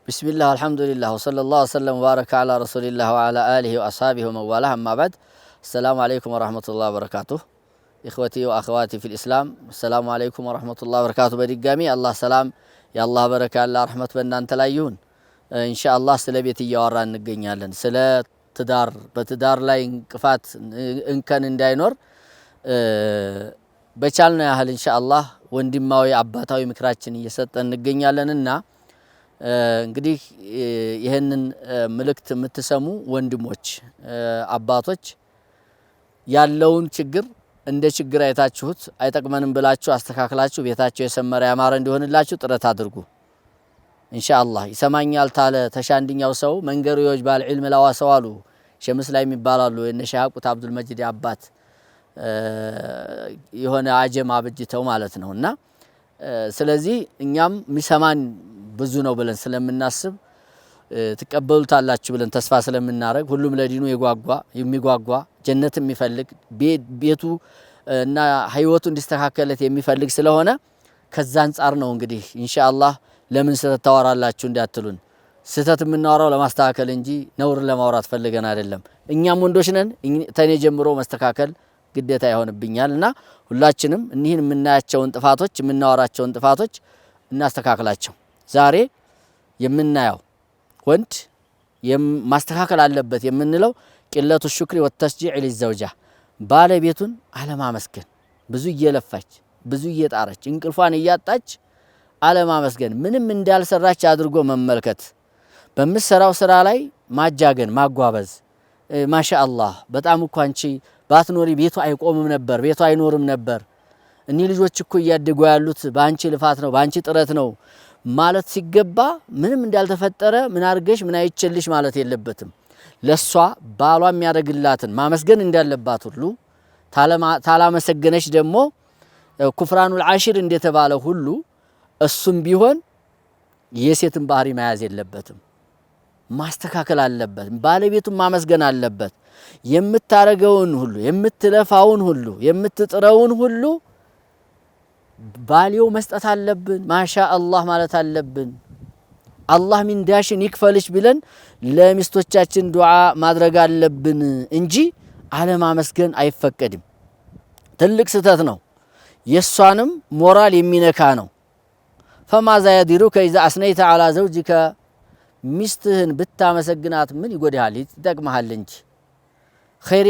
بسم الله والحمد لله وصلى الله وسلم وبارك على رسول الله وعلى آله وأصحابه ومن والاه أما بعد السلام عليكم ورحمة الله وبركاته إخوتي وأخواتي في الإسلام السلام عليكم ورحمة الله وبركاته بدقامي الله سلام يا الله بركة الله رحمة بنا أنت لا يون إن شاء الله سلبيتي يواران نقنيالن سلا تدار بتدار لا انكفات إن كان انداينور بچالنا أهل إن شاء الله وندماوي عباتاوي مكراتشن يسطن نقنيالننا እንግዲህ ይሄንን መልእክት የምትሰሙ ወንድሞች አባቶች ያለውን ችግር እንደ ችግር አይታችሁት አይጠቅመንም ብላችሁ አስተካክላችሁ ቤታችሁ የሰመረ ያማረ እንዲሆንላችሁ ጥረት አድርጉ ኢንሻአላህ ይሰማኛል ታለ ተሻንድኛው ሰው መንገሩ ይወጅባል ዒልም ላዋሰዋሉ ሸምስ ላይ የሚባላሉ የነ ሸሃቁት አብዱል መጂድ አባት የሆነ አጀማ በጅተው ማለት ነውና ስለዚህ እኛም ሚሰማን ብዙ ነው ብለን ስለምናስብ ተቀበሉታላችሁ ብለን ተስፋ ስለምናረግ ሁሉም ለዲኑ የሚጓጓ ጀነት የሚፈልግ ቤቱ እና ህይወቱ እንዲስተካከለት የሚፈልግ ስለሆነ ከዛ አንፃር ነው እንግዲህ ኢንሻአላህ ለምን ተታወራላችሁ እንዲያትሉን ስተት የምናወራው ለማስተካከል እንጂ ነውር ለማውራት ፈልገን አይደለም እኛም ወንዶች ነን ተኔ ጀምሮ መስተካከል ግዴታ ይሆንብኛልና ሁላችንም እኒህን የምናያቸውን ጥፋቶች የምናወራቸውን ጥፋቶች እናስተካክላቸው ዛሬ የምናየው ወንድ ማስተካከል አለበት የምንለው ቅለቱ ሽክሪ ወተስጂዕ ለዘውጃ ባለቤቱን አለማመስገን ብዙ እየለፋች ብዙ እየጣረች እንቅልፏን እያጣች አለማመስገን ምንም እንዳልሰራች አድርጎ መመልከት በመሰራው ስራ ላይ ማጃገን ማጓበዝ ማሻአላህ በጣም እኮ አንቺ ባትኖሪ ቤቱ አይቆምም ነበር ቤቱ አይኖርም ነበር እኒ ልጆች እኮ ያደጉ ያሉት ባንቺ ልፋት ነው ባንቺ ጥረት ነው ማለት ሲገባ ምንም እንዳልተፈጠረ ምን አርገሽ ምን አይችልሽ ማለት የለበትም ለሷ ባሏ የሚያደርግላትን ማመስገን እንዳለባት ሁሉ ታላመሰገነሽ ደግሞ ኩፍራኑል ዓሽር እንደተባለ ሁሉ እሱም ቢሆን የሴትን ባህሪ መያዝ የለበትም ማስተካከል አለበት ባለቤቱን ማመስገን አለበት የምታረገውን ሁሉ የምትለፋውን ሁሉ የምትጥረውን ሁሉ ባሊው መስጠት አለብን ማሻአላህ ማለት አለብን አላህ ሚንዳሽን ይክፈልሽ ብለን ለሚስቶቻችን ዱዓ ማድረግ አለብን እንጂ አለማመስገን አይፈቀድም ትልቅ ስተት ነው የሷንም ሞራል የሚነካ ነው فماذا يديرك اذا اثنيت على زوجك ሚስትህን ብታመሰግናት ምን ይጎዳል ይጠቅምሃል እንጂ خير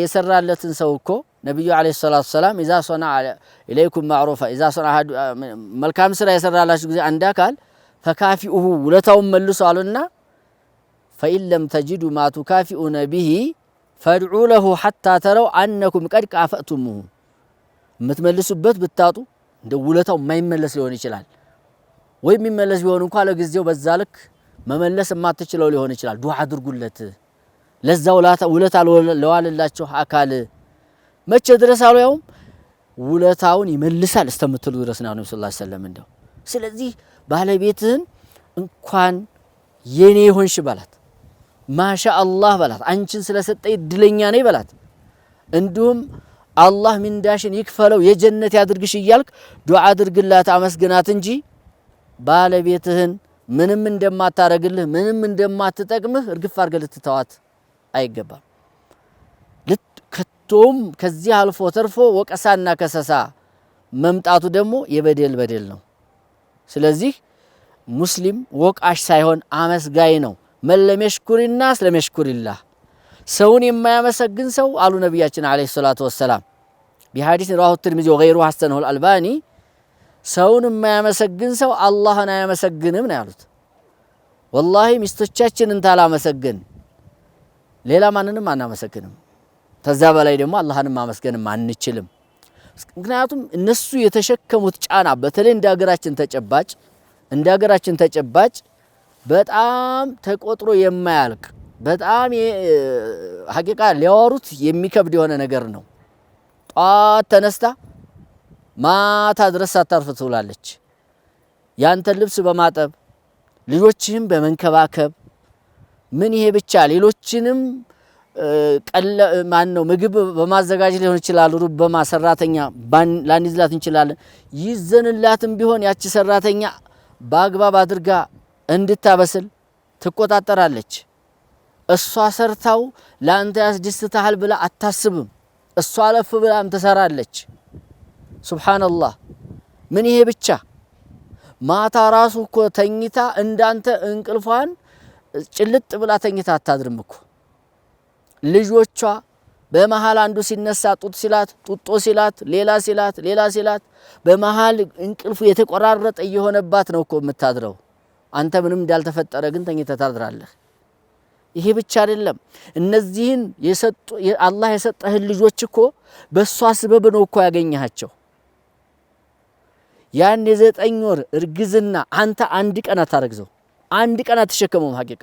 የሰራለትን ሰው እኮ ነብዩ አለይሂ ሰላቱ ሰላም اذا صنع اليكم معروفا اذا صنع መልካም ስራ የሰራላችሁ ጊዜ አንድ አካል فكافئه ውለታውን መልሱ አሉና فإن لم تجدوا ما تكافئون به فادعوا له حتى تروا انكم قد كافأتموه የምትመልሱበት ብታጡ እንደ ውለታው የማይመለስ ሊሆን ይችላል ወይ የሚመለስ ቢሆን እንኳን ለጊዜው በዛ ልክ መመለስ የማትችለው ሊሆን ይችላል ዱዓ አድርጉለት ለዛው ውለታ ለዋለላችሁ አካል መቼ ድረስ አለው ውለታውን ይመልሳል እስተምትሉ ድረስ ነው ነብዩ ሰለላሁ ዐለይሂ ወሰለም እንደው ስለዚህ ባለቤትህን እንኳን የኔ ሆንሽ ባላት ማሻአላህ ባላት አንቺን ስለሰጠኝ ድለኛ ነኝ ባላት እንዲሁም አላህ ሚንዳሽን ይክፈለው የጀነት ያድርግሽ ይያልክ ዱዓ አድርግላት አመስግናት እንጂ ባለቤትህን ምንም እንደማታረግልህ ምንም እንደማትጠቅምህ እርግፍ አርገህ ልትተዋት አይገባም ከቶም ከዚህ አልፎ ተርፎ ወቀሳና ከሰሳ መምጣቱ ደግሞ የበደል ነው ስለዚህ ሙስሊም ወቃሽ ሳይሆን አመስጋይ ነው መለመሽኩሪና ስለመሽኩሪላህ ሰውን የማያመሰግን ሰው አሉ ነብያችን አለይሂ ሰላቱ ወሰለም بحديث رواه الترمذي وغيره حسنه الألباني ሰውን የማያመሰግን ሰው አላህን አያመሰግንም ነው ያሉት والله ሚስቶቻችንን ታላመሰግን ሌላ ማንንም አናመሰግንም ተዛ በላይ ደግሞ አላህን ማመስገንም አንችልም ምክንያቱም እነሱ የተሸከሙት ጫና በተለይ እንደ ሀገራችን ተጨባጭ በጣም ተቆጥሮ የማያልቅ በጣም ሐቂቃ ሊያወሩት የሚከብድ የሆነ ነገር ነው ጧት ተነስታ ማታ ድረስ አታርፍ ትውላለች ያንተን ልብስ በማጠብ ልጆችህን በመንከባከብ ምን ይሄ ብቻ ሌሎችንም ምግብ በማዘጋጀት ሊሆን ይችላል ሩብ በማሰራተኛ ላንይዝላት እንችላለን ይዘንላትም ቢሆን ያቺ ሰራተኛ በአግባብ አድርጋ እንድታበስል ትቆጣጠራለች። እሷ ሰርታው ላንተ ያስደስታል ብላ አታስብም። እሷ አለፍ ብላም ትሰራለች። ሱብሃንአላህ። ምን ይሄ ብቻ ማታ ራሱ እኮ ተኝታ እንዳንተ እንቅልፏን ጭልጥ ብላ ተኝታ አታድርም እኮ። ልጆቿ በመሃል አንዱ ሲነሳ ጡት ሲላት ጡጦ ሲላት ሌላ ሲላት በመሃል እንቅልፉ የተቆራረጠ እየሆነባት ነው እኮ የምታድረው። አንተ ምንም እንዳልተፈጠረ ግን ተኝተህ ታድራለህ። ይሄ ብቻ አይደለም። እነዚህን አላህ የሰጠህን ልጆች እኮ በሷ ስበብ ነው እኮ ያገኘሃቸው። ያን የ9 ወር እርግዝና አንተ አንድ ቀን አታረግዘው፣ አንድ ቀን አትሸከመውም። ሐቂቃ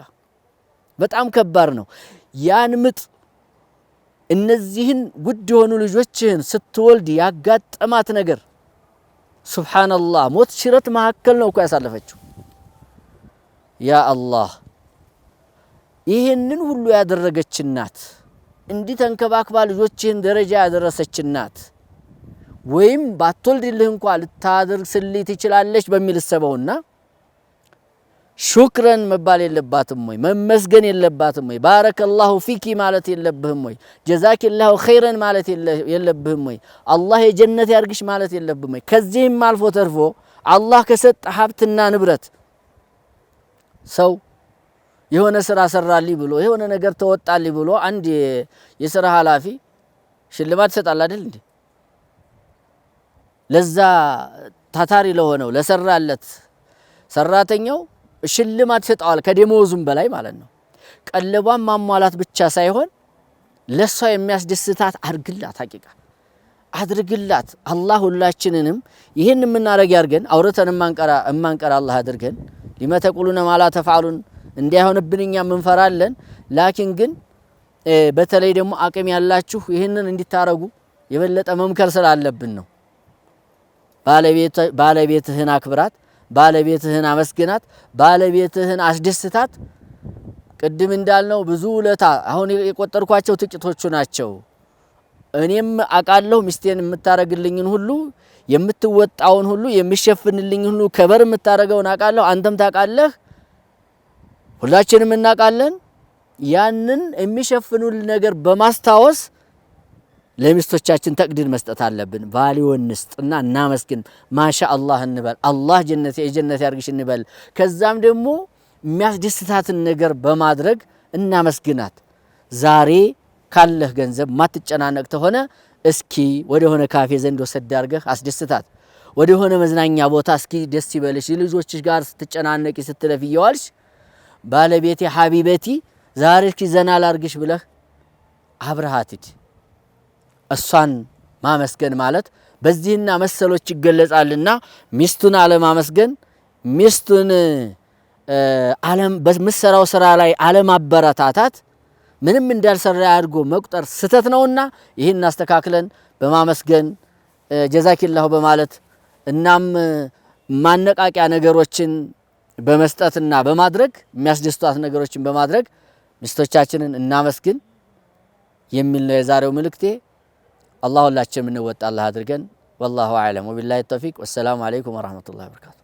በጣም ከባድ ነው ያን ምጥ። እነዚህን ውድ የሆኑ ልጆችህን ስትወልድ ያጋጠማት ነገር ሱብሃንአላህ፣ ሞት ሽረት መካከል ነው እኮ ያሳለፈችው። ያ አላህ፣ ይህንን ሁሉ ያደረገች እናት፣ እንዲህ ተንከባክባ ልጆችህን ደረጃ ያደረሰች እናት ወይም ባትወልድልህ እንኳን ልታደርስልህ ትችላለች በሚል ሰበውና ሹክረን መባል የለባትም ወይ? መመስገን የለባትም ወይ? ባረከላሁ ፊኪ ማለት የለብህም ወይ? ጀዛኪላሁ ኸይረን ማለት የለብህም ወይ? አላህ የጀነት ያርግሽ ማለት የለብህም ወይ? ከዚህም አልፎ ተርፎ አላህ ከሰጠ ሀብትና ንብረት ሰው የሆነ ስራ ሰራልኝ ብሎ የሆነ ነገር ተወጣልኝ ብሎ አንድ የሥራ ኃላፊ ሽልማት ይሰጣል አይደል እንዴ? ለዛ ታታሪ ለሆነው ለሰራለት ሰራተኛው ሽልማት ይሰጣል ከደሞዙም በላይ ማለት ነው። ቀለቧን ማሟላት ብቻ ሳይሆን ለሷ የሚያስደስታት አድርግላት፣ ሐቂቃ አድርግላት። አላህ ሁላችንንም ይሄን የምናረግ ያርገን፣ አውርተን እማንቀር አላህ አድርገን። ሊመተቁሉነ ማላ ተፍዓሉን እንዲያሆንብን እኛም እንፈራለን። ላኪን ግን በተለይ ደግሞ አቅም ያላችሁ ይሄንን እንዲታረጉ የበለጠ መምከር ስላለብን ነው። ባለቤትህን አክብራት፣ ባለቤትህን አመስግናት፣ ባለቤትህን አስደስታት። ቅድም እንዳልነው ብዙ ውለታ አሁን የቆጠርኳቸው ጥቂቶቹ ናቸው። እኔም አቃለሁ ሚስቴን የምታረግልኝን ሁሉ የምትወጣውን ሁሉ የሚሸፍንልኝ ሁሉ ከበር የምታረገውን አቃለሁ። አንተም ታቃለህ፣ ሁላችንም እናቃለን። ያንን የሚሸፍኑልን ነገር በማስታወስ ለሚስቶቻችን ተቅዲር መስጠት አለብን። ቫልዩን እንስጥና እናመስግን። ማሻአላህ እንበል፣ አላህ የጀነት ያርግሽ እንበል። ከዛም ደግሞ የሚያስደስታትን ነገር በማድረግ እናመስግናት። ዛሬ ካለህ ገንዘብ ማትጨናነቅ ተሆነ እስኪ ወደ ሆነ ካፌ ዘንድ ወሰድ አድርገህ አስደስታት። ወደ ሆነ መዝናኛ ቦታ እስኪ ደስ ይበልሽ። ልጆችሽ ጋር ስትጨናነቂ ስትለፊ እየዋልሽ ባለቤቴ ሐቢበቲ ዛሬ እስኪ ዘና ላርግሽ ብለህ አብረሃት ሂድ። እሷን ማመስገን ማለት በዚህና መሰሎች ይገለጻልና ሚስቱን አለማመስገን፣ ሚስቱን በምትሰራው ስራ ላይ አለማበረታታት፣ ምንም እንዳልሰራ አድርጎ መቁጠር ስተት ነውና ይህን አስተካክለን በማመስገን ጀዛኪላሁ በማለት እናም ማነቃቂያ ነገሮችን በመስጠትና በማድረግ የሚያስደስቷት ነገሮችን በማድረግ ሚስቶቻችንን እናመስግን የሚል ነው የዛሬው መልእክቴ። አላህ ሁላችንም እንወጣ አላህ አድርገን። ወላሁ አዕለም ወቢላሂ ተውፊቅ። ወሰላሙ አለይኩም ወራህመቱላሂ ወበረካቱ።